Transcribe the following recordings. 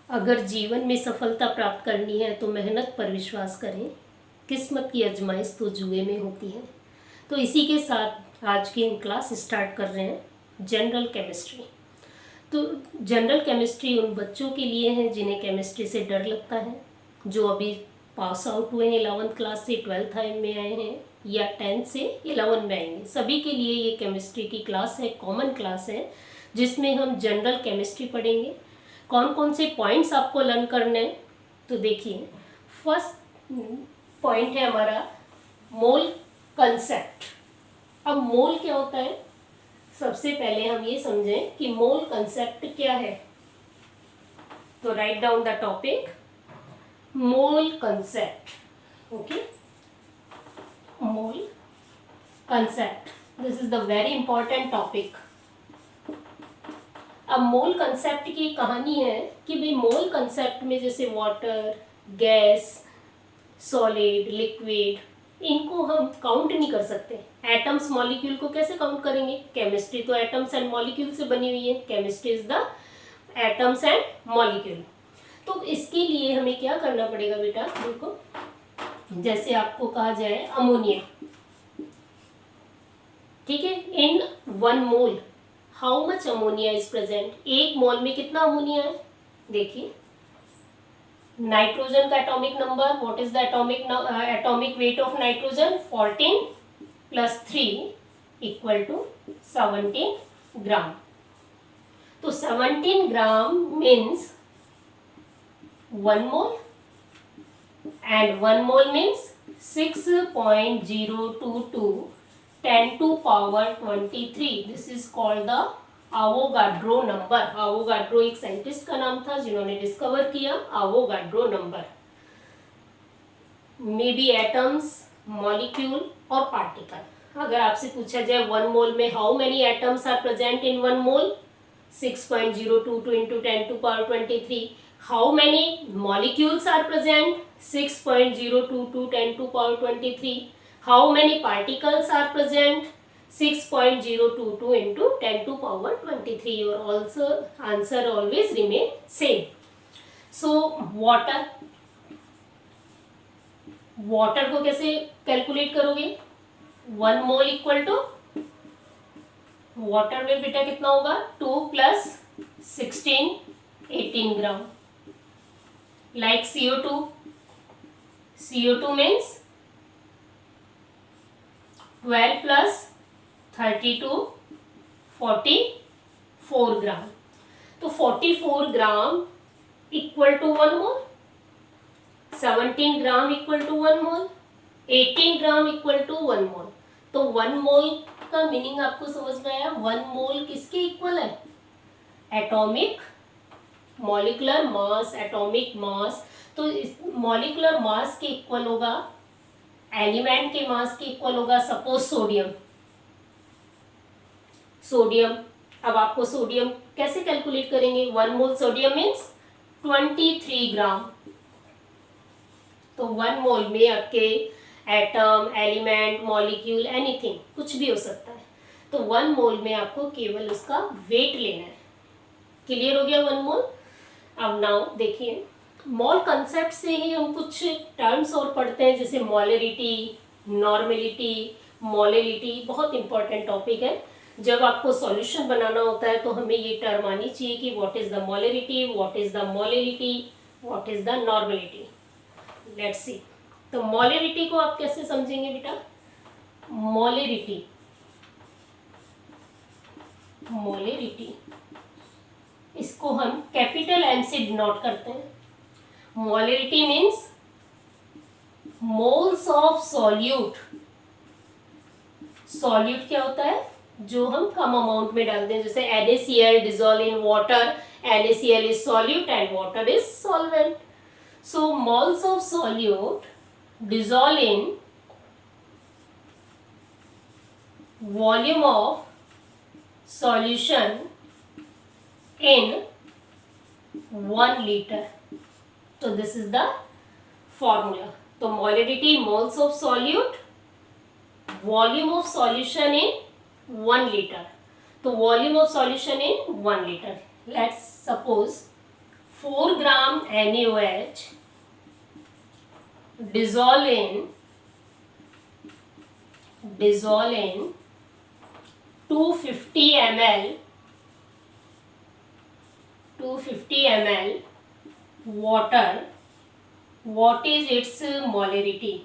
अगर जीवन में सफलता प्राप्त करनी है तो मेहनत पर विश्वास करें, किस्मत की आजमाइश तो जुए में होती है। तो इसी के साथ आज की हम क्लास स्टार्ट कर रहे हैं जनरल केमिस्ट्री। तो जनरल केमिस्ट्री उन बच्चों के लिए है जिन्हें केमिस्ट्री से डर लगता है, जो अभी पास आउट हुए हैं 11th क्लास से, 12th में आए हैं या 10th से 11 में आएंगे, सभी के लिए ये केमिस्ट्री की क्लास है, कॉमन क्लास है, जिसमें हम जनरल केमिस्ट्री पढ़ेंगे। कौन कौन से पॉइंट्स आपको लर्न करने हैं, तो देखिए फर्स्ट पॉइंट है हमारा मोल कंसेप्ट। अब मोल क्या होता है, सबसे पहले हम ये समझें कि मोल कंसेप्ट क्या है। तो write down the topic mole concept. Okay, mole concept, this is the very important topic. अब मोल कंसेप्ट की कहानी है कि भाई मोल कंसेप्ट में जैसे वाटर, गैस, सॉलिड, लिक्विड, इनको हम काउंट नहीं कर सकते। एटम्स मॉलिक्यूल को कैसे काउंट करेंगे? केमिस्ट्री तो एटम्स एंड मॉलिक्यूल से बनी हुई है, chemistry is the atoms and molecule. तो इसके लिए हमें क्या करना पड़ेगा बेटा, देखो जैसे आपको कहा जाए अमोनिया, ठीक है, in 1 mole how much ammonia is present, 1 mole में कितना अमोनिया है? देखिए नाइट्रोजन का atomic number, what is the atomic weight of nitrogen? 14 + 3 = 17 gram. तो 17 gram means 1 mole and 1 mole means 6.022 10 to power 23. This is called the Avogadro number. Avogadro एक scientist का नाम था जिन्होंने डिस्कवर किया Avogadro नंबर। मे बी एटम्स, मॉलिक्यूल और particle. अगर आपसे पूछा जाए 1 मोल में how many atoms are present in 1 mole, 6.022 into 10 to power 23. How many molecules are present? 6.022 10 to power 23. How many particles are present? 6.022 into 10 to power 23. Your also answer always remain same. So water को कैसे calculate करोगे? 1 मोल equal to water में बेटा कितना होगा? 2 + 16 18 ग्राम। Like CO2 means 12 + 32 44 gram. तो 44 gram equal to 1 mole, 17 gram equal to 1 mole, 18 gram equal to 1 mole. तो 1 मोल का मीनिंग आपको समझ में आया? 1 मोल किसके इक्वल है? Atomic molecular mass, atomic mass. तो इस मॉलिकुलर मास के इक्वल होगा, एलिमेंट के मास के इक्वल होगा सपोज सोडियम। अब आपको सोडियम कैसे कैलकुलेट करेंगे? 1 मोल सोडियम मीन्स 23 ग्राम। तो 1 मोल में आपके एटम, एलिमेंट, मॉलिक्यूल, एनीथिंग कुछ भी हो सकता है। तो 1 मोल में आपको केवल उसका वेट लेना है। क्लियर हो गया 1 मोल? अब नाउ देखिए मोल कंसेप्ट से ही हम कुछ टर्म्स और पढ़ते हैं, जैसे मोलरिटी, नॉर्मेलिटी, मोलरिटी। बहुत इंपॉर्टेंट टॉपिक है। जब आपको सॉल्यूशन बनाना होता है तो हमें ये टर्म आनी चाहिए कि what is the molarity, what is the molarity, what is the normality. Let's see. तो मोलरिटी को आप कैसे समझेंगे बेटा? मोलरिटी इसको हम कैपिटल M से डिनोट करते हैं। Molarity means moles of solute. Solute क्या होता है? जो हम कम अमाउंट में डालते हैं, जैसे NaCl dissolve in water, NaCl is solute and water is solvent. So moles of solute dissolve in volume of solution in 1 liter. So this is the formula. So molarity, moles of solute, volume of solution in 1 liter. So volume of solution in 1 liter. Let's suppose 4 gram NaOH dissolve in 250 ml water. What is its molarity?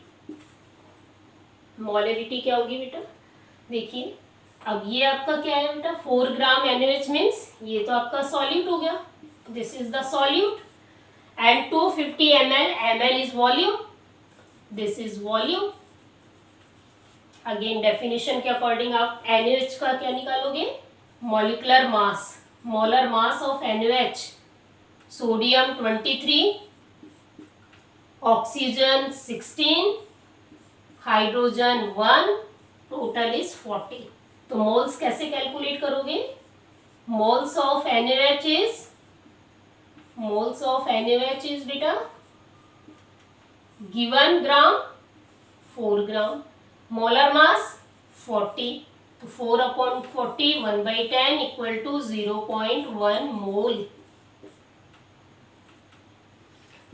Molarity क्या होगी बेटा? देखिए अब ये आपका क्या है बेटा, 4 ग्राम NaOH मीन्स ये तो आपका सॉल्यूट हो गया, this is the solute, and 250 ml is volume, this is volume. Again definition के अकॉर्डिंग आप NaOH का क्या निकालोगे, molecular mass, molar mass of NaOH, sodium 23, oxygen 16, hydrogen 1, total is 40. तो मोल्स कैसे कैलकुलेट करोगे, मोल्स ऑफ NaOH इज बेटा given gram 4 gram, molar mass 40, तो 4/40 1/10 equal to 0.1 mole.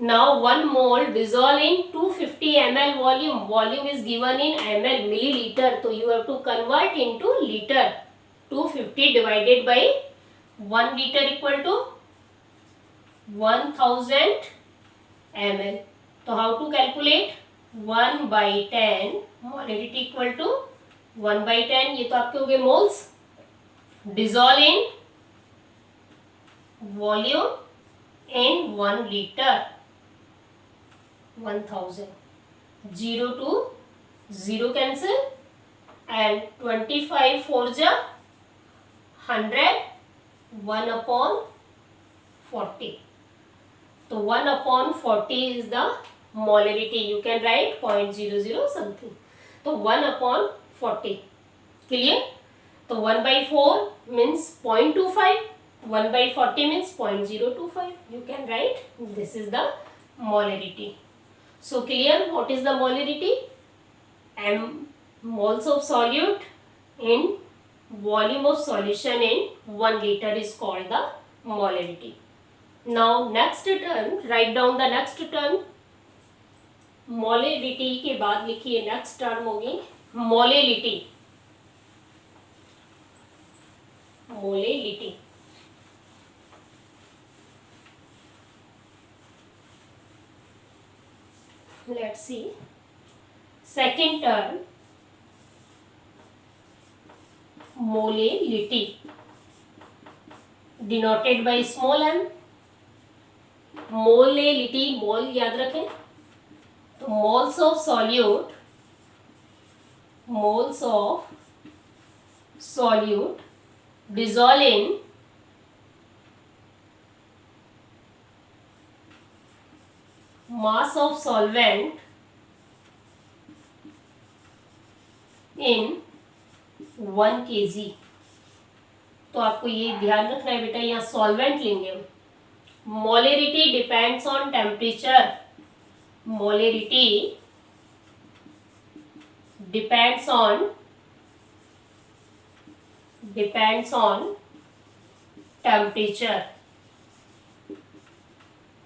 Now 1 mole dissolve in 250 ml volume. Volume is given in ml, milliliter. So you have to convert into liter. 250 divided by 1 liter equal to 1000 ml. So how to calculate? 1/10 molarity equal to 1/10. ये तो आपके हो गए moles. Dissolve in volume in 1 liter. 1000. 0 to 0 cancel, and 25 4 जा 100, 1/40. तो 1/40 is the molarity. You can write 0.00 something. तो 1/40. Clear? तो 1/4 means 0.25. 1/40 means 0.025. You can write this is the molarity. So clear what is the molarity? M moles of solute in volume of solution in 1 liter is called the molarity. Now next term, write down the next term. molarity के बाद लिखिए next term होगी molality. molality. Let's see. Second term, molality, denoted by small m. molality, mole याद रखें, तो moles of solute dissolve in mass of solvent in 1 kg. तो आपको ये ध्यान रखना है बेटा, यहाँ सॉल्वेंट लेंगे हम. Molarity depends on temperature. Molarity depends on temperature.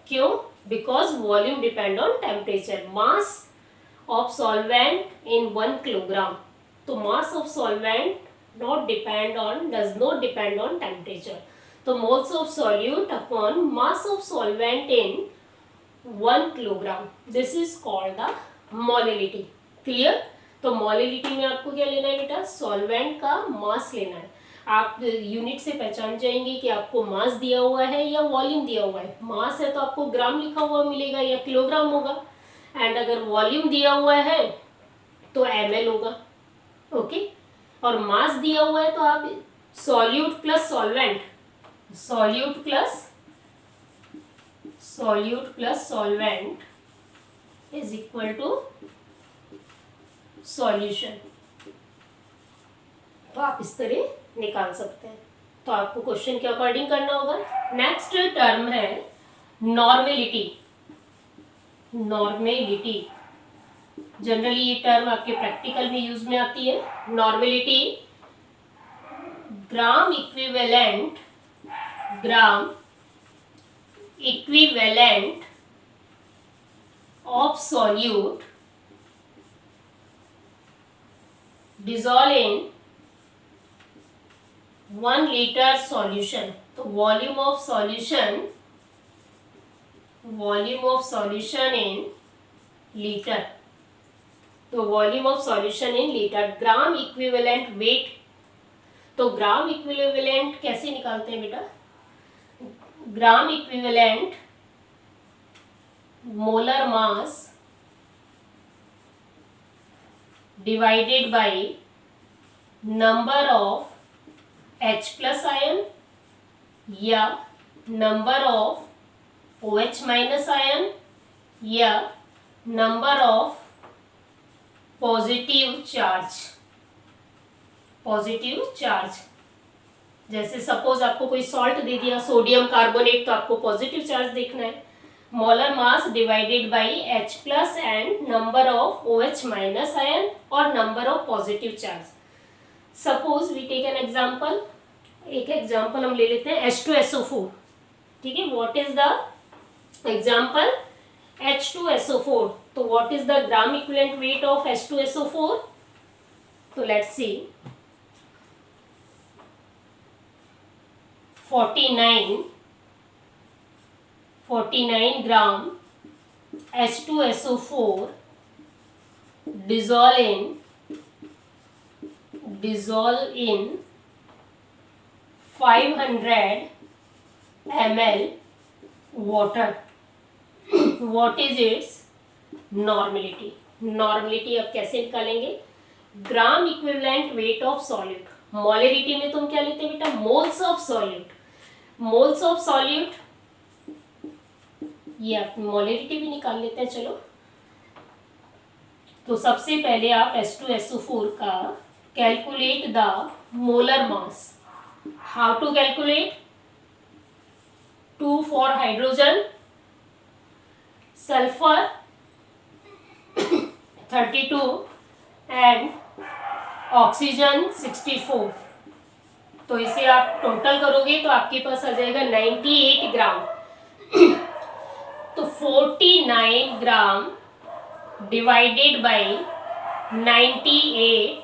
क्यों? Because volume depend on temperature. Mass of solvent in 1 kilogram. तो mass of solvent does not depend on temperature. तो moles of solute upon mass of solvent in 1 kilogram. This is called the molality. Clear? तो molality में आपको क्या लेना है बेटा, solvent का mass लेना है. आप यूनिट से पहचान जाएंगे कि आपको मास दिया हुआ है या वॉल्यूम दिया हुआ है. मास है तो आपको ग्राम लिखा हुआ मिलेगा या किलोग्राम होगा, एंड अगर वॉल्यूम दिया हुआ है तो ml होगा. ओके, और मास दिया हुआ है तो आप solute plus solvent, solute plus solvent is equal to solution. तो आप इस तरह निकाल सकते हैं. तो आपको क्वेश्चन के अकॉर्डिंग करना होगा. नेक्स्ट टर्म है नॉर्मेलिटी. जनरली ये टर्म आपके प्रैक्टिकल में यूज में आती है. Normality, gram equivalent of solute dissolve in 1 liter solution. तो volume of solution in litre, तो volume of solution in litre. Gram equivalent weight, तो ग्राम इक्विवेलेंट कैसे निकालते हैं बेटा? Gram equivalent molar mass divided by number of H plus ion या number of OH minus ion या number of positive charge. जैसे suppose आपको कोई सॉल्ट दे दिया सोडियम कार्बोनेट, तो आपको पॉजिटिव चार्ज देखना है। Molar mass divided by H plus and number of OH minus ion और number of positive charge. Suppose we take an example, एक एग्जाम्पल हम ले लेते हैं H2SO4। ठीक है, what is the example? H2SO4। तो what is the gram equivalent weight of H2SO4? तो let's C, 49 gram H2SO4 dissolve in 500 ml water. What is its normality? Normality अब कैसे निकालेंगे? ग्राम equivalent weight of solute, molarity में तुम क्या लेते हैं बेटा? Moles of solute. Moles of solute, ये आप मोलरिटी भी निकाल लेते हैं। चलो, तो सबसे पहले आप H2SO4 का calculate the molar mass. How to calculate? 2 for hydrogen, sulphur 32 and oxygen 64। तो इसे आप टोटल करोगे तो आपके पास आ जाएगा 98 ग्राम। तो 49 gram divided by 98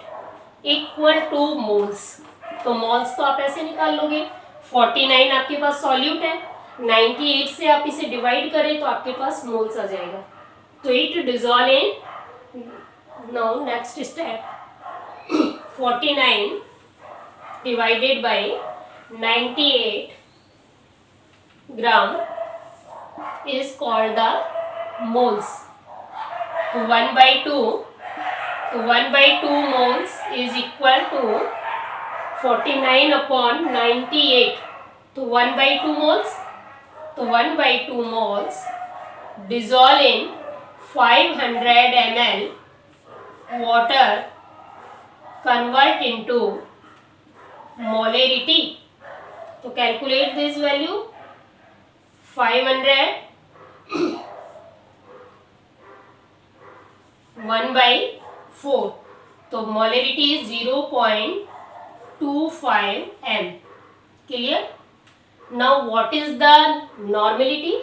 equal two moles. तो मोल्स तो आप ऐसे निकाल लोगे, 49 आपके पास सॉल्यूट है, 98 से आप इसे डिवाइड करें तो आपके पास मोल्स आ जाएगा। तो it dissolve in, now next step, 49 divided by 98 gram is called the moles. So 1/2 moles is equal to 49 upon 98. तो 1/2 moles, तो 1/2 moles dissolve in 500 ml water, convert into molarity. तो calculate this value, 500 1/4, तो molarity is 0.25 m. Clear? Now what is the normality?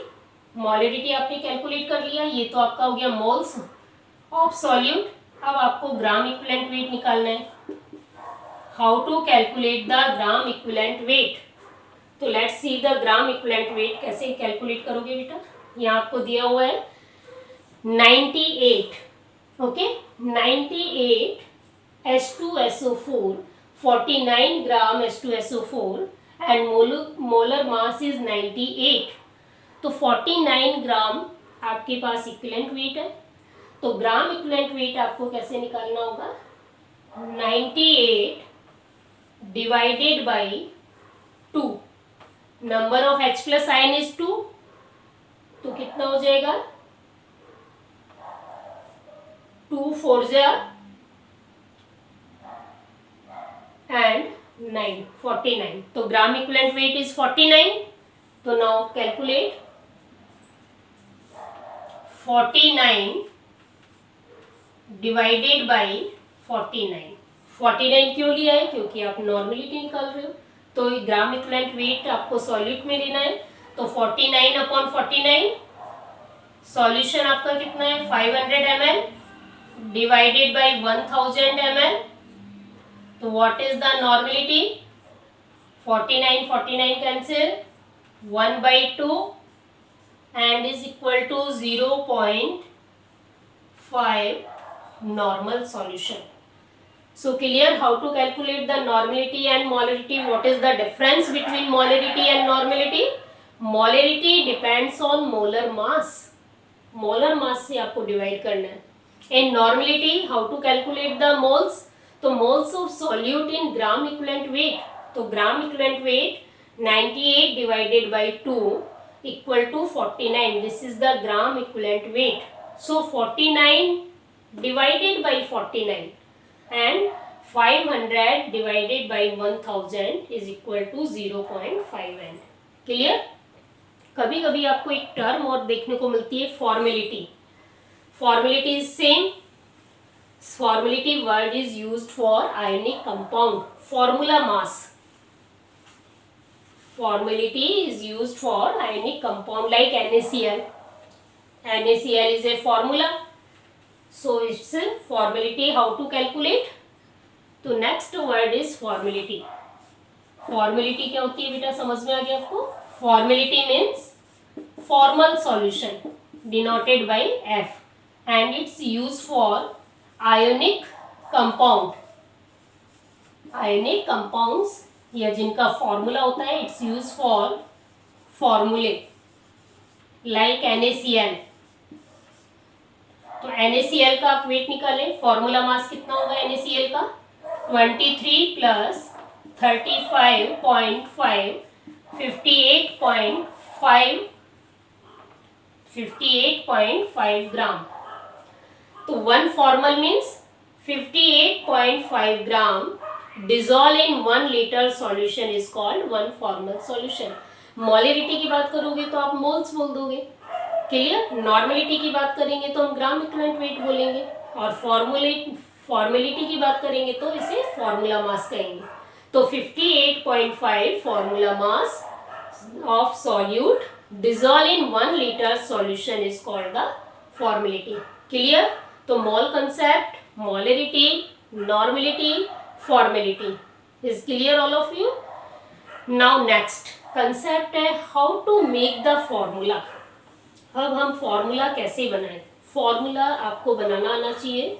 molarity आपने calculate कर लिया, ये तो आपका हो गया मोल्स ऑफ सॉल्यूट। अब आपको ग्राम इक्विवेलेंट वेट निकालना है। How to calculate the gram equivalent weight? तो let's see the gram equivalent weight कैसे कैलकुलेट करोगे बेटा। यहाँ आपको दिया हुआ है 98, okay, 98 H2SO4, 49 gram H2SO4 and molar mass is 98। तो 49 ग्राम आपके पास इक्विवेलेंट वेट है। तो ग्राम इक्विवेलेंट वेट आपको कैसे निकालना होगा? 98 divided by 2, number of H plus ion is 2, तो कितना हो जाएगा? 2 4 एंड 9, 49। तो ग्राम इक्विवेलेंट वेट इज 49। तो नाउ कैलकुलेट 49 डिवाइडेड बाय 49। 49 क्यों लिया है? क्योंकि आप नॉर्मेलिटी निकाल रहे हो। तो ग्राम इक्विवेलेंट वेट आपको सॉल्यूट में लेना है। तो 49/49 सॉल्यूशन आपका कितना है 500 ml डिवाइडेड बाय 1000 ml। तो what is the normality? 49 cancel, 1/2 and is equal to 0.5 normal solution. So clear how to calculate the normality and molarity. What is the difference between molarity and normality? Molarity depends on molar mass. Molar mass से आपको divide करना है. In normality, how to calculate the moles? तो moles of solute in gram equivalent weight. तो gram equivalent weight 98 divided by 2 equal to 49. This is the gram equivalent weight. So 49 divided by 49 and 500 divided by 1000 is equal to 0.5 n. Clear? कभी कभी आपको एक term और देखने को मिलती है formality. Formality is same. Formality word is used for ionic compound. Formula mass. Formality is used for ionic compound like NaCl. NaCl is a formula. So its formality how to calculate? तो next word is formality. Formality क्या होती है बेटा, समझ में आ गया आपको? Formality means formal solution denoted by F and it's used for ionic compound. Ionic compounds या जिनका फॉर्मूला होता है इट्स यूज फॉर फॉर्मूले लाइक NaCl. तो NaCl का आप वेट निकालें. फॉर्मूला मास कितना होगा NaCl का? 23 प्लस 35.5 58.5 ग्राम. तो 1 formal means 58.5 gram dissolve in 1 liter solution is called 1 formal solution. Molarity की बात करोगे तो आप मोल्स बोल दोगे. क्लियर? नॉर्मेलिटी की बात करेंगे तो हम ग्राम इक्विवेलेंट वेट बोलेंगे और फॉर्मेलिटी की बात करेंगे तो इसे फॉर्मूला मास कहेंगे. तो 58.5 formula mass of solute dissolve in 1 liter solution is called the formality. Clear? तो mole concept, molarity, normality, formality is clear all of you. Now next concept है how to make the formula. अब हम formula कैसे बनाएं? Formula आपको बनाना आना चाहिए,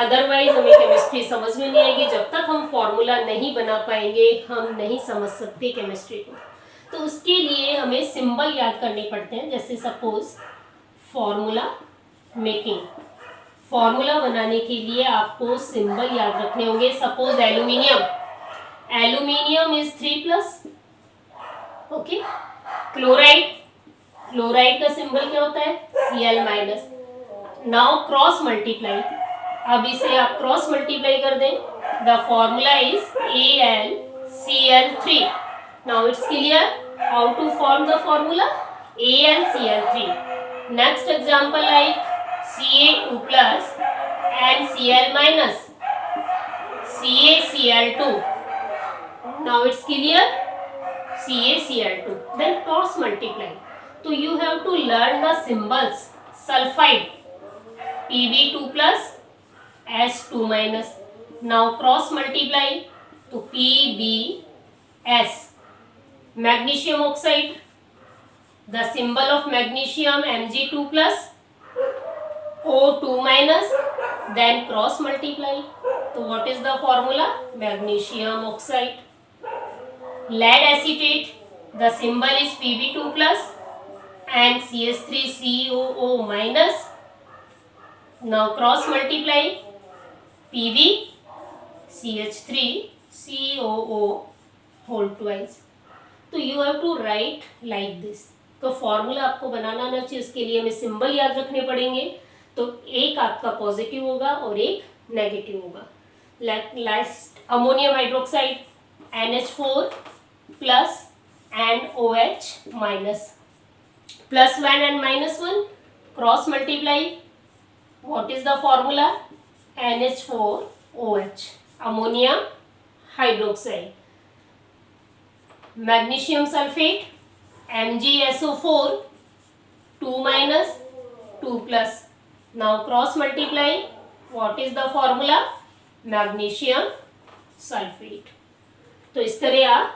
otherwise हमें केमिस्ट्री समझ में नहीं आएगी. जब तक हम फॉर्मूला नहीं बना पाएंगे हम नहीं समझ सकते केमिस्ट्री को. तो उसके लिए हमें सिंबल याद करने पड़ते हैं. जैसे सपोज फॉर्मूला मेकिंग. फॉर्मूला बनाने के लिए आपको सिंबल याद रखने होंगे. Suppose aluminium. Aluminium is 3+. Okay. Chloride. Chloride का सिंबल क्या होता है? Cl-. Now cross multiply. अब इसे आप क्रॉस मल्टीप्लाई कर दें. The formula is AlCl3. Now it's clear how to form the formula AlCl3. Next example like Ca2 plus and Cl minus CaCl2. Now it's clear? CaCl2. Then cross multiply. So you have to learn the symbols. Sulfide Pb2 plus S2 minus. Now cross multiply to PbS. Magnesium oxide. The symbol of magnesium Mg2 plus O2 minus, then cross multiply. So what is the formula? Magnesium oxide. Lead acetate, the symbol is Pb2 plus and CH3COO minus. Now cross multiply Pb CH3COO whole twice. तो you have to write like this. तो formula आपको बनाना आना चाहिए. उसके लिए हमें symbol याद रखने पड़ेंगे. तो एक आपका पॉजिटिव होगा और एक नेगेटिव होगा. Last ammonium hydroxide NH4 plus and OH minus. +1 and -1 cross multiply. What is the formula? NH4OH ammonium hydroxide. Magnesium sulphate MgSO4 2 minus 2 plus. Now cross multiply. What is the formula? Magnesium sulphate. तो इस तरह आप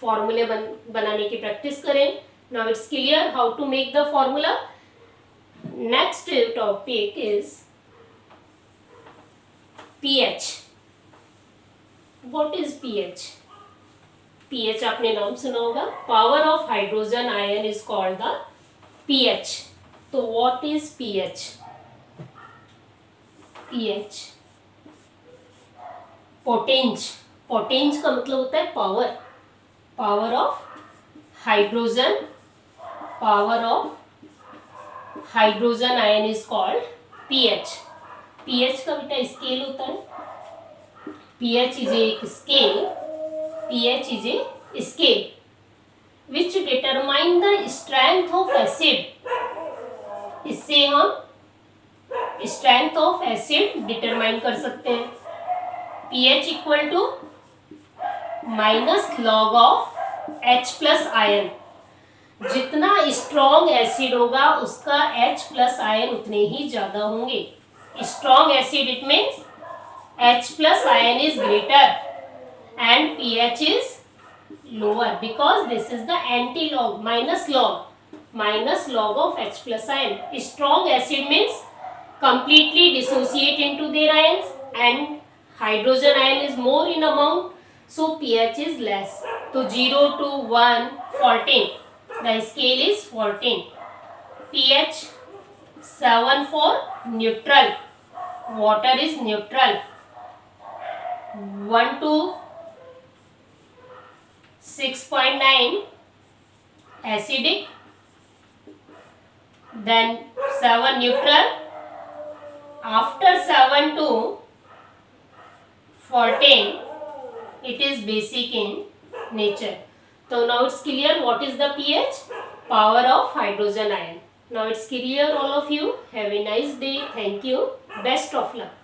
फॉर्मूले बनाने की practice करें. Now it's clear how to make the formula. Next topic is pH. What is pH? pH आपने नाम सुना होगा. Power of hydrogen ion is called the pH. तो व्हाट इज pH? pH पोटेंज. पोटेंज का मतलब होता है power. Power of hydrogen. Power of hydrogen ion is called pH. pH का बेटा स्केल होता है. pH is a scale. pH is a scale which determine the strength of acid. इससे हम स्ट्रेंथ ऑफ एसिड डिटरमाइन कर सकते हैं. pH equal to minus log of H plus ion. जितना स्ट्रॉन्ग एसिड होगा उसका H प्लस आयन उतने ही ज्यादा होंगे. Strong acid it means H plus ion is greater and pH is lower because this is the anti-log minus log of H plus ion. Strong acid means completely dissociate into their ions and hydrogen ion is more in amount, so pH is less. So 0 to 1 14. The scale is 14. pH 7 for neutral. Water is neutral. 1 to 6.9 acidic, then 7 neutral. After 7 to 14 it is basic in nature. So now it's clear what is the pH? Power of hydrogen ion. Now it's clear all of you. Have a nice day. Thank you. Best of luck.